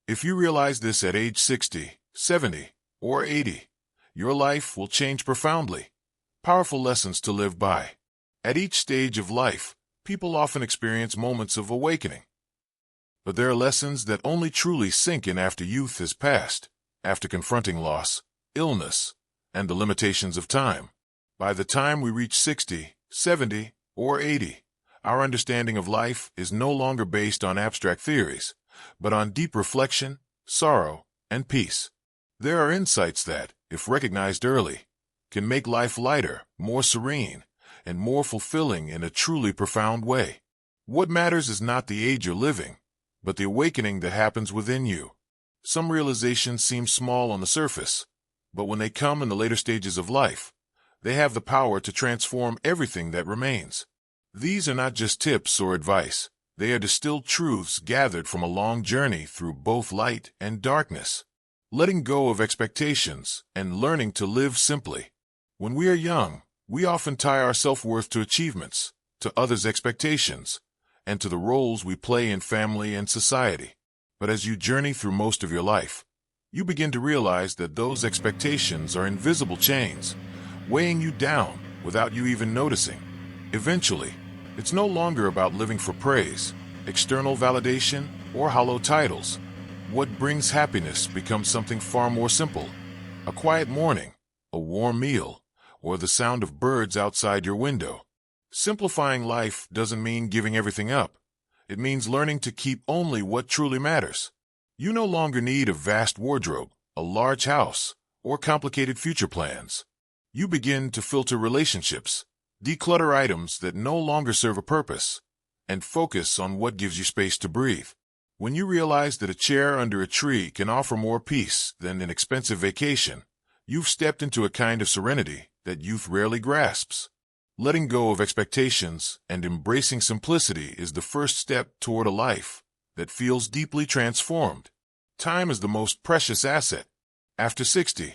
If you realize this at age 60, 70, or 80, your life will change profoundly. Powerful lessons to live by. At each stage of life, people often experience moments of awakening. But there are lessons that only truly sink in after youth has passed, after confronting loss, illness, and the limitations of time. By the time we reach 60, 70, or 80, our understanding of life is no longer based on abstract theories, but on deep reflection, sorrow, and peace. There are insights that, if recognized early, can make life lighter, more serene, and more fulfilling in a truly profound way. What matters is not the age you're living, but the awakening that happens within you. Some realizations seem small on the surface, but when they come in the later stages of life, they have the power to transform everything that remains. These are not just tips or advice. They are distilled truths gathered from a long journey through both light and darkness. Letting go of expectations and learning to live simply. When we are young, we often tie our self-worth to achievements, to others' expectations, and to the roles we play in family and society. But as you journey through most of your life, you begin to realize that those expectations are invisible chains, weighing you down without you even noticing. Eventually, it's no longer about living for praise, external validation, or hollow titles. What brings happiness becomes something far more simple. A quiet morning, a warm meal, or the sound of birds outside your window. Simplifying life doesn't mean giving everything up. It means learning to keep only what truly matters. You no longer need a vast wardrobe, a large house, or complicated future plans. You begin to filter relationships, declutter items that no longer serve a purpose, and focus on what gives you space to breathe. When you realize that a chair under a tree can offer more peace than an expensive vacation, you've stepped into a kind of serenity that youth rarely grasps. Letting go of expectations and embracing simplicity is the first step toward a life that feels deeply transformed. Time is the most precious asset. After 60,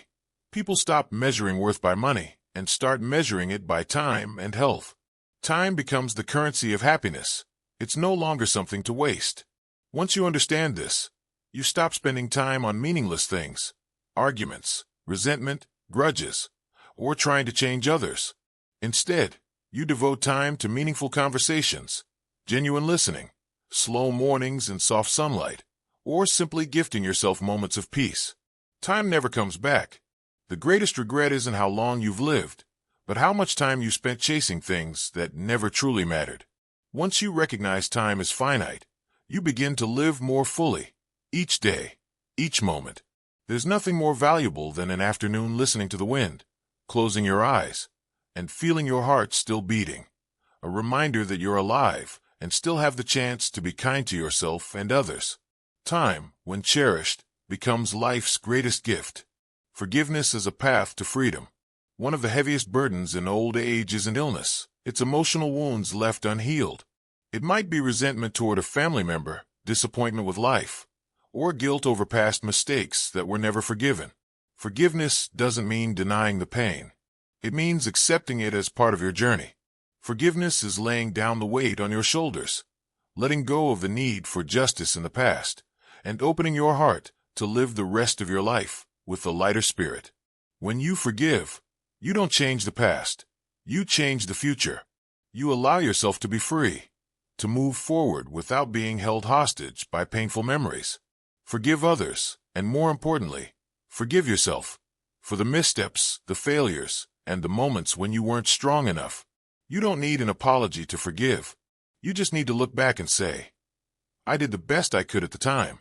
people stop measuring worth by money and start measuring it by time and health. Time becomes the currency of happiness. It's no longer something to waste. Once you understand this, you stop spending time on meaningless things, arguments, resentment, grudges, or trying to change others. Instead, you devote time to meaningful conversations, genuine listening, slow mornings in soft sunlight, or simply gifting yourself moments of peace. Time never comes back. The greatest regret isn't how long you've lived, but how much time you spent chasing things that never truly mattered. Once you recognize time is finite, you begin to live more fully, each day, each moment. There's nothing more valuable than an afternoon listening to the wind, closing your eyes, and feeling your heart still beating. A reminder that you're alive and still have the chance to be kind to yourself and others. Time, when cherished, becomes life's greatest gift. Forgiveness is a path to freedom. One of the heaviest burdens in old age isn't illness. It's emotional wounds left unhealed. It might be resentment toward a family member, disappointment with life, or guilt over past mistakes that were never forgiven. Forgiveness doesn't mean denying the pain. It means accepting it as part of your journey. Forgiveness is laying down the weight on your shoulders, letting go of the need for justice in the past, and opening your heart to live the rest of your life with a lighter spirit. When you forgive, you don't change the past. You change the future. You allow yourself to be free, to move forward without being held hostage by painful memories. Forgive others, and more importantly, forgive yourself for the missteps, the failures, and the moments when you weren't strong enough. You don't need an apology to forgive. You just need to look back and say, I did the best I could at the time.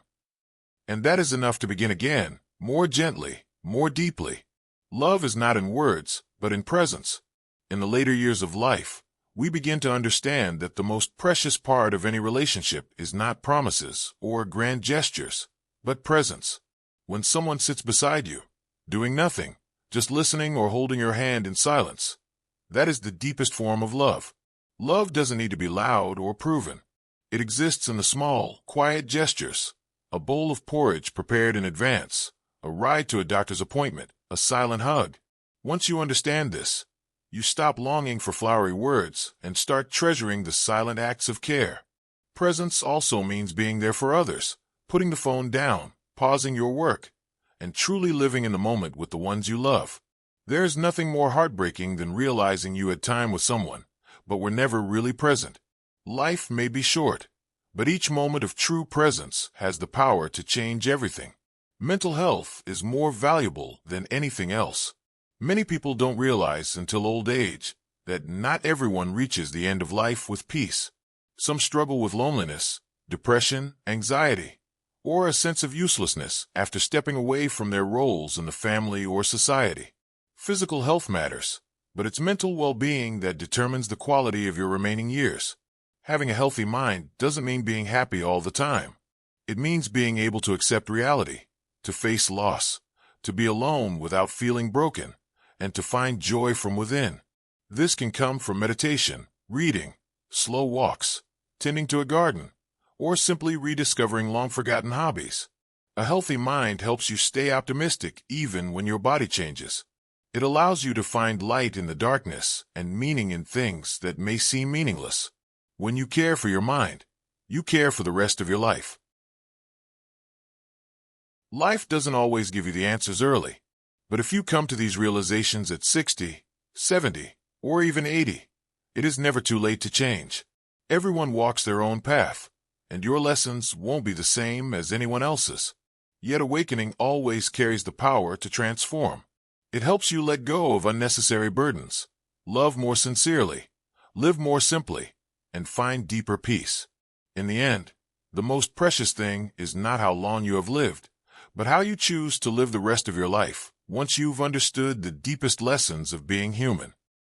And that is enough to begin again, more gently, more deeply. Love is not in words, but in presence. In the later years of life, we begin to understand that the most precious part of any relationship is not promises or grand gestures, but presence. When someone sits beside you, doing nothing, just listening or holding your hand in silence, that is the deepest form of love. Love doesn't need to be loud or proven. It exists in the small, quiet gestures. A bowl of porridge prepared in advance, a ride to a doctor's appointment, a silent hug. Once you understand this, you stop longing for flowery words and start treasuring the silent acts of care. Presence also means being there for others, putting the phone down, pausing your work, and truly living in the moment with the ones you love. There's nothing more heartbreaking than realizing you had time with someone, but were never really present. Life may be short, but each moment of true presence has the power to change everything. Mental health is more valuable than anything else. Many people don't realize until old age that not everyone reaches the end of life with peace. Some struggle with loneliness, depression, anxiety, or a sense of uselessness after stepping away from their roles in the family or society. Physical health matters, but it's mental well-being that determines the quality of your remaining years. Having a healthy mind doesn't mean being happy all the time. It means being able to accept reality, to face loss, to be alone without feeling broken, and to find joy from within. This can come from meditation, reading, slow walks, tending to a garden, or simply rediscovering long-forgotten hobbies. A healthy mind helps you stay optimistic even when your body changes. It allows you to find light in the darkness and meaning in things that may seem meaningless. When you care for your mind, you care for the rest of your life. Life doesn't always give you the answers early, but if you come to these realizations at 60, 70, or even 80, it is never too late to change. Everyone walks their own path, and your lessons won't be the same as anyone else's. Yet awakening always carries the power to transform. It helps you let go of unnecessary burdens, love more sincerely, live more simply, and find deeper peace. In the end, the most precious thing is not how long you have lived, but how you choose to live the rest of your life once you've understood the deepest lessons of being human.